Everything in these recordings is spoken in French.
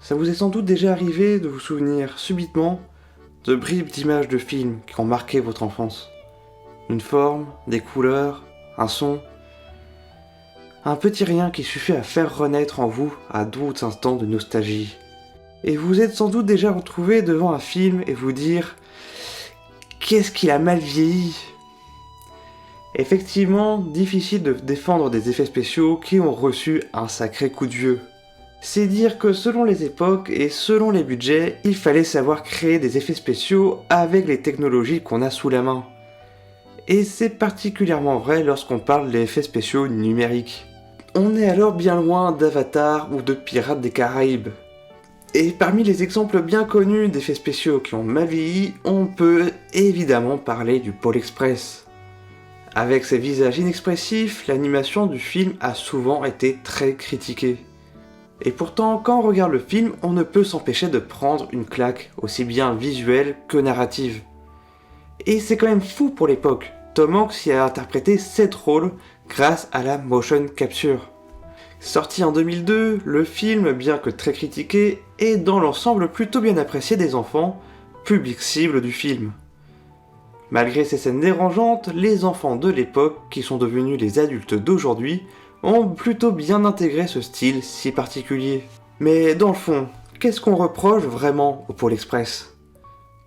Ça vous est sans doute déjà arrivé de vous souvenir subitement de bribes d'images de films qui ont marqué votre enfance. Une forme, des couleurs, un son, un petit rien qui suffit à faire renaître en vous à d'autres instants de nostalgie. Et vous êtes sans doute déjà retrouvé devant un film et vous dire « Qu'est-ce qu'il a mal vieilli ?» Effectivement, difficile de défendre des effets spéciaux qui ont reçu un sacré coup de vieux. C'est dire que selon les époques et selon les budgets, il fallait savoir créer des effets spéciaux avec les technologies qu'on a sous la main. Et c'est particulièrement vrai lorsqu'on parle d'effets spéciaux numériques. On est alors bien loin d'Avatar ou de Pirates des Caraïbes. Et parmi les exemples bien connus d'effets spéciaux qui ont mal vieilli, on peut évidemment parler du Pôle Express. Avec ses visages inexpressifs, l'animation du film a souvent été très critiquée. Et pourtant, quand on regarde le film, on ne peut s'empêcher de prendre une claque, aussi bien visuelle que narrative. Et c'est quand même fou pour l'époque. Tom Hanks y a interprété 7 rôles grâce à la motion capture. Sorti en 2002, le film, bien que très critiqué, est dans l'ensemble plutôt bien apprécié des enfants, public cible du film. Malgré ces scènes dérangeantes, les enfants de l'époque, qui sont devenus les adultes d'aujourd'hui, ont plutôt bien intégré ce style si particulier. Mais dans le fond, qu'est-ce qu'on reproche vraiment au Pôle Express ?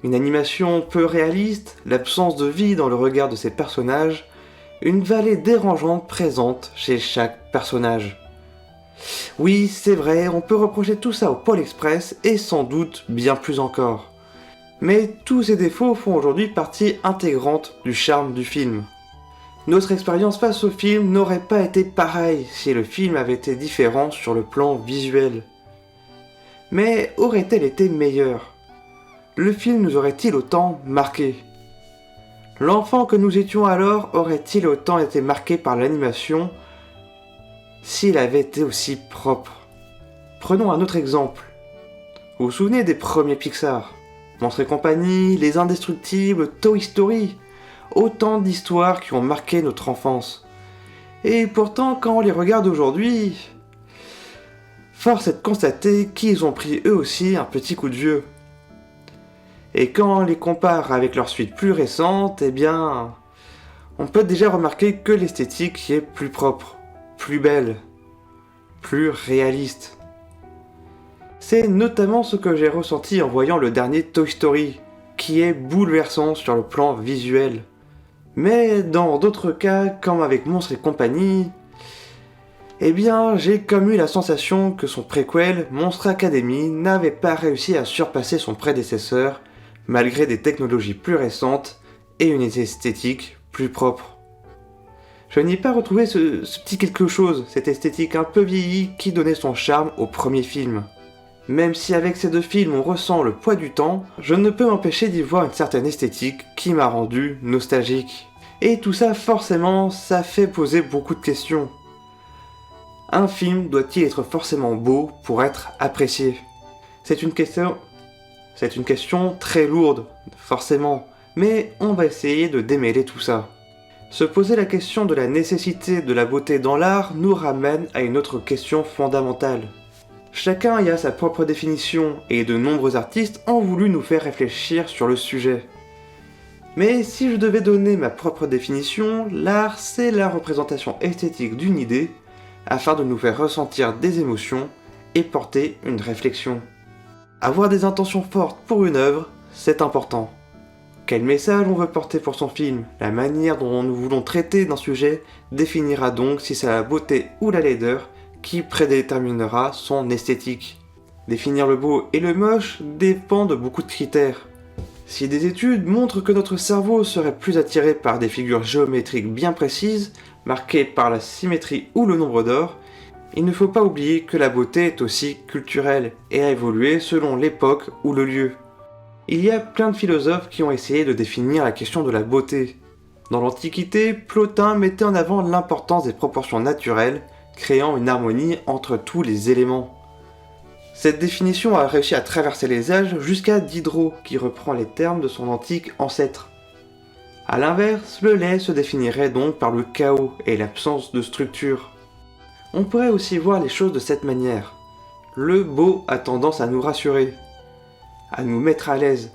Une animation peu réaliste, l'absence de vie dans le regard de ses personnages, une vallée dérangeante présente chez chaque personnage. Oui, c'est vrai, on peut reprocher tout ça au Pôle Express et sans doute bien plus encore. Mais tous ces défauts font aujourd'hui partie intégrante du charme du film. Notre expérience face au film n'aurait pas été pareille si le film avait été différent sur le plan visuel. Mais aurait-elle été meilleure ? Le film nous aurait-il autant marqué ? L'enfant que nous étions alors aurait-il autant été marqué par l'animation s'il avait été aussi propre ? Prenons un autre exemple. Vous vous souvenez des premiers Pixar ? Monstres et compagnie, Les Indestructibles, Toy Story ? Autant d'histoires qui ont marqué notre enfance. Et pourtant, quand on les regarde aujourd'hui, force est de constater qu'ils ont pris eux aussi un petit coup de vieux. Et quand on les compare avec leurs suites plus récentes, eh bien, on peut déjà remarquer que l'esthétique y est plus propre, plus belle, plus réaliste. C'est notamment ce que j'ai ressenti en voyant le dernier Toy Story, qui est bouleversant sur le plan visuel. Mais dans d'autres cas, comme avec Monstres et compagnie, eh bien, j'ai comme eu la sensation que son préquel, Monster Academy, n'avait pas réussi à surpasser son prédécesseur, malgré des technologies plus récentes et une esthétique plus propre. Je n'y ai pas retrouvé ce petit quelque chose, cette esthétique un peu vieillie qui donnait son charme au premier film. Même si avec ces deux films on ressent le poids du temps, je ne peux m'empêcher d'y voir une certaine esthétique qui m'a rendu nostalgique. Et tout ça forcément, ça fait poser beaucoup de questions. Un film doit-il être forcément beau pour être apprécié ? C'est une question très lourde, forcément, mais on va essayer de démêler tout ça. Se poser la question de la nécessité de la beauté dans l'art nous ramène à une autre question fondamentale. Chacun y a sa propre définition, et de nombreux artistes ont voulu nous faire réfléchir sur le sujet. Mais si je devais donner ma propre définition, l'art c'est la représentation esthétique d'une idée, afin de nous faire ressentir des émotions et porter une réflexion. Avoir des intentions fortes pour une œuvre, c'est important. Quel message on veut porter pour son film, la manière dont nous voulons traiter d'un sujet définira donc si c'est la beauté ou la laideur qui prédéterminera son esthétique. Définir le beau et le moche dépend de beaucoup de critères. Si des études montrent que notre cerveau serait plus attiré par des figures géométriques bien précises, marquées par la symétrie ou le nombre d'or, il ne faut pas oublier que la beauté est aussi culturelle et a évolué selon l'époque ou le lieu. Il y a plein de philosophes qui ont essayé de définir la question de la beauté. Dans l'Antiquité, Plotin mettait en avant l'importance des proportions naturelles, créant une harmonie entre tous les éléments. Cette définition a réussi à traverser les âges jusqu'à Diderot, qui reprend les termes de son antique ancêtre. A l'inverse, le laid se définirait donc par le chaos et l'absence de structure. On pourrait aussi voir les choses de cette manière. le beau a tendance à nous rassurer, à nous mettre à l'aise,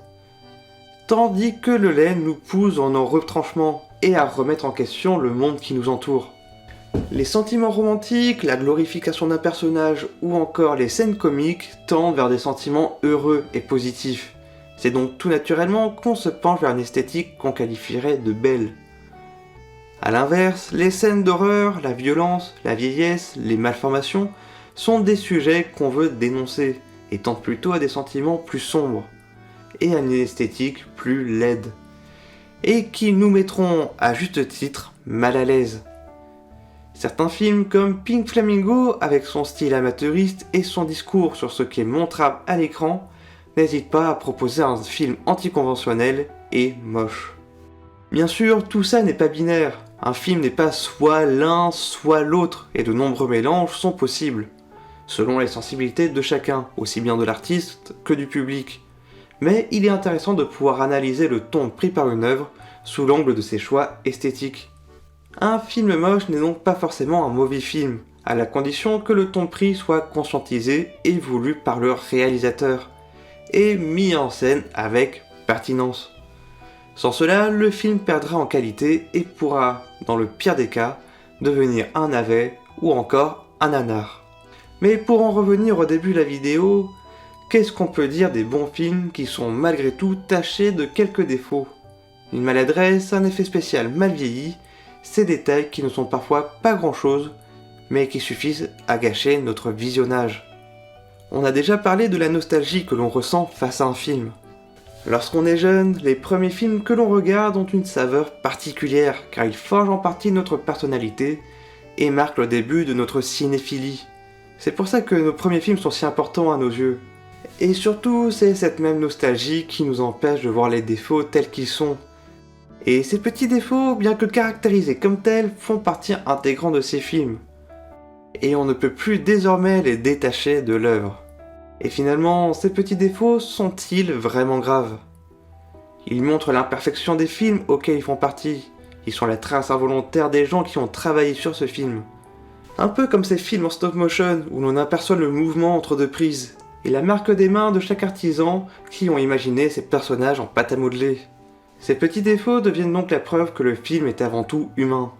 tandis que le laid nous pousse dans nos retranchements et à remettre en question le monde qui nous entoure. Les sentiments romantiques, la glorification d'un personnage ou encore les scènes comiques tendent vers des sentiments heureux et positifs. C'est donc tout naturellement qu'on se penche vers une esthétique qu'on qualifierait de belle. A l'inverse, les scènes d'horreur, la violence, la vieillesse, les malformations sont des sujets qu'on veut dénoncer et tendent plutôt à des sentiments plus sombres et à une esthétique plus laide et qui nous mettront à juste titre mal à l'aise. Certains films comme Pink Flamingo, avec son style amateuriste et son discours sur ce qui est montrable à l'écran, n'hésitent pas à proposer un film anticonventionnel et moche. Bien sûr, tout ça n'est pas binaire. Un film n'est pas soit l'un, soit l'autre, et de nombreux mélanges sont possibles, selon les sensibilités de chacun, aussi bien de l'artiste que du public. Mais il est intéressant de pouvoir analyser le ton pris par une œuvre sous l'angle de ses choix esthétiques. Un film moche n'est donc pas forcément un mauvais film, à la condition que le ton pris soit conscientisé et voulu par le réalisateur, et mis en scène avec pertinence. Sans cela, le film perdra en qualité et pourra, dans le pire des cas, devenir un navet ou encore un nanar. Mais pour en revenir au début de la vidéo, qu'est-ce qu'on peut dire des bons films qui sont malgré tout tachés de quelques défauts? Une maladresse, un effet spécial mal vieilli, ces détails qui ne sont parfois pas grand-chose, mais qui suffisent à gâcher notre visionnage. On a déjà parlé de la nostalgie que l'on ressent face à un film. Lorsqu'on est jeune, les premiers films que l'on regarde ont une saveur particulière, car ils forgent en partie notre personnalité et marquent le début de notre cinéphilie. C'est pour ça que nos premiers films sont si importants à nos yeux. Et surtout, c'est cette même nostalgie qui nous empêche de voir les défauts tels qu'ils sont. Et ces petits défauts, bien que caractérisés comme tels, font partie intégrante de ces films. Et on ne peut plus désormais les détacher de l'œuvre. Et finalement, ces petits défauts sont-ils vraiment graves? Ils montrent l'imperfection des films auxquels ils font partie. Ils sont la trace involontaire des gens qui ont travaillé sur ce film. Un peu comme ces films en stop motion où l'on aperçoit le mouvement entre deux prises, et la marque des mains de chaque artisan qui ont imaginé ces personnages en pâte à modeler. Ces petits défauts deviennent donc la preuve que le film est avant tout humain.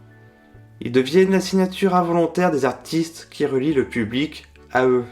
Ils deviennent la signature involontaire des artistes qui relient le public à eux.